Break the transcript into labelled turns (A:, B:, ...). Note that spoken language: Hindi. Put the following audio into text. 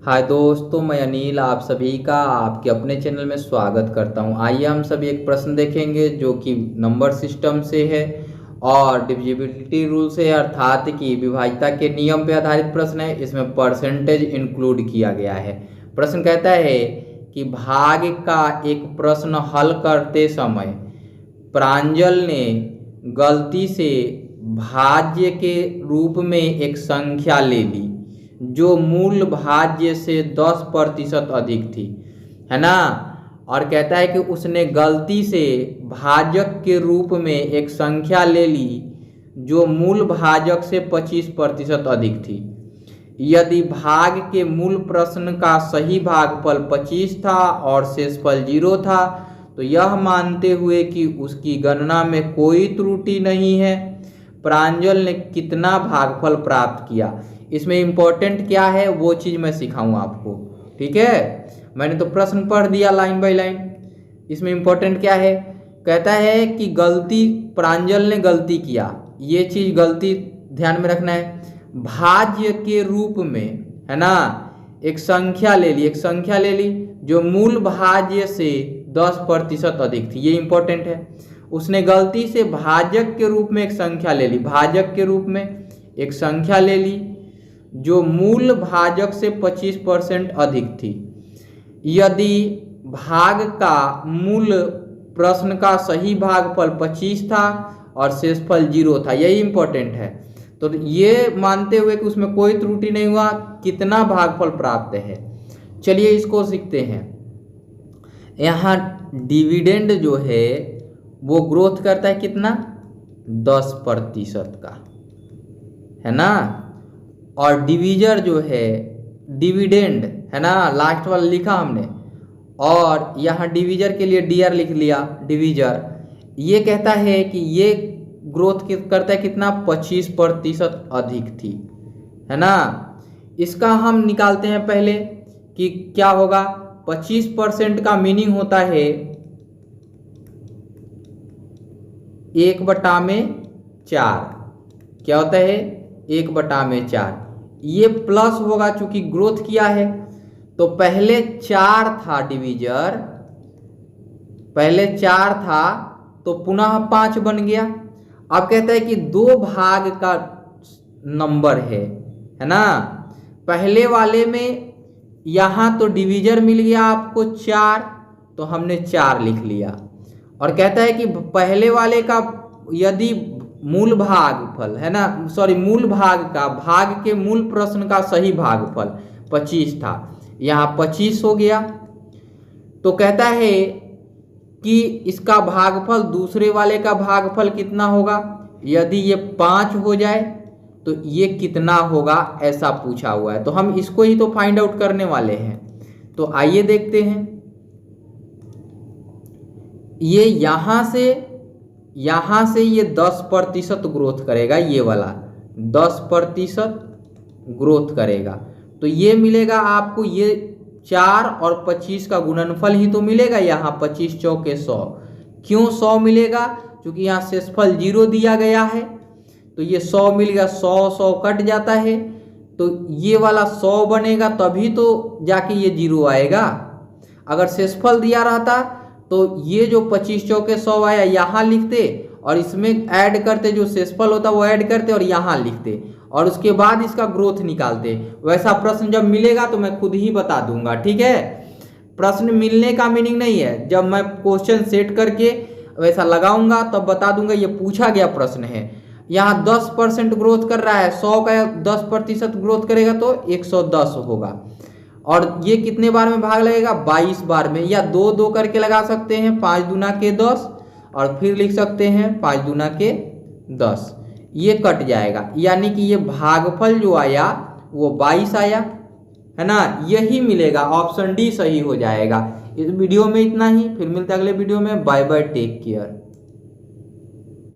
A: हाय दोस्तों, मैं अनिल आप सभी का आपके अपने चैनल में स्वागत करता हूं। आइए हम सभी एक प्रश्न देखेंगे जो कि नंबर सिस्टम से है और डिविजिबिलिटी रूल से है, अर्थात कि विभाज्यता के नियम पर आधारित प्रश्न है। इसमें परसेंटेज इंक्लूड किया गया है। प्रश्न कहता है कि भाग का एक प्रश्न हल करते समय प्रांजल ने गलती से भाज्य के रूप में एक संख्या ले ली जो मूल भाज्य से 10% अधिक थी, है ना। और कहता है कि उसने गलती से भाजक के रूप में एक संख्या ले ली जो मूल भाजक से 25% अधिक थी। यदि भाग के मूल प्रश्न का सही भागफल 25 था और शेषफल 0 था तो यह मानते हुए कि उसकी गणना में कोई त्रुटि नहीं है, प्रांजल ने कितना भागफल प्राप्त किया। इसमें इंपॉर्टेंट क्या है वो चीज़ मैं सिखाऊं आपको, ठीक है। मैंने तो प्रश्न पढ़ दिया लाइन बाय लाइन। इसमें इंपॉर्टेंट क्या है, कहता है कि गलती प्रांजल ने गलती किया, ये चीज़ गलती ध्यान में रखना है। भाज्य के रूप में, है ना, एक संख्या ले ली जो मूल भाज्य से 10% अधिक थी, ये इंपॉर्टेंट है। उसने गलती से भाजक के रूप में एक संख्या ले ली, भाजक के रूप में एक संख्या ले ली जो मूल भाजक से 25% अधिक थी। यदि भाग का मूल प्रश्न का सही भागफल 25 था और शेषफल 0 था, यही इंपॉर्टेंट है। तो ये मानते हुए कि उसमें कोई त्रुटि नहीं हुआ, कितना भागफल प्राप्त है। चलिए इसको सीखते हैं। यहाँ डिविडेंड जो है वो ग्रोथ करता है कितना, 10% का, है ना। और डिवीजर जो है डिविडेंड, है ना, लास्ट वाला लिखा हमने, और यहाँ डिवीजर के लिए डीआर लिख लिया, डिवीजर। ये कहता है कि ये ग्रोथ करता है कितना, 25% अधिक थी, है ना। इसका हम निकालते हैं पहले कि क्या होगा। 25% का मीनिंग होता है 1/4। क्या होता है, 1/4। ये प्लस होगा चूंकि ग्रोथ किया है। तो पहले 4 था डिवीजर, पहले 4 था तो पुनः 5 बन गया। अब कहता है कि 2 भाग का नंबर है ना। पहले वाले में यहाँ तो डिवीजर मिल गया आपको 4, तो हमने 4 लिख लिया। और कहता है कि पहले वाले का यदि मूल भागफल, है ना, मूल भाग का, भाग के मूल प्रश्न का सही भागफल 25 था, यहाँ 25 हो गया। तो कहता है कि इसका भागफल दूसरे वाले का भागफल कितना होगा। यदि ये 5 हो जाए तो ये कितना होगा, ऐसा पूछा हुआ है। तो हम इसको ही तो फाइंड आउट करने वाले हैं। तो आइए देखते हैं। ये यहाँ से ये 10% ग्रोथ करेगा, ये वाला 10% ग्रोथ करेगा। तो ये मिलेगा आपको, ये 4 और 25 का गुणनफल ही तो मिलेगा। यहाँ 25 चौके 100, क्यों 100 मिलेगा, क्योंकि यहाँ शेषफल 0 दिया गया है। तो ये 100 मिलेगा, 100 कट जाता है, तो ये वाला 100 बनेगा, तभी तो जाके ये 0 आएगा। अगर शेषफल दिया रहता तो ये जो 25 चौके 100 आया यहाँ लिखते और इसमें ऐड करते, जो शेषफल होता वो ऐड करते और यहाँ लिखते और उसके बाद इसका ग्रोथ निकालते। वैसा प्रश्न जब मिलेगा तो मैं खुद ही बता दूंगा, ठीक है। प्रश्न मिलने का मीनिंग नहीं है, जब मैं क्वेश्चन सेट करके वैसा लगाऊंगा तब बता दूंगा ये पूछा गया प्रश्न है। यहाँ 10% ग्रोथ कर रहा है, 100 का 10% ग्रोथ करेगा तो 110 होगा। और ये कितने बार में भाग लगेगा, 22 बार में, या 2 करके लगा सकते हैं, 5 दूना के 10, और फिर लिख सकते हैं 5 दूना के 10। ये कट जाएगा, यानी कि ये भागफल जो आया वो 22 आया, है ना। यही मिलेगा, ऑप्शन डी सही हो जाएगा। इस वीडियो में इतना ही, फिर मिलते हैं अगले वीडियो में। Bye bye, take care.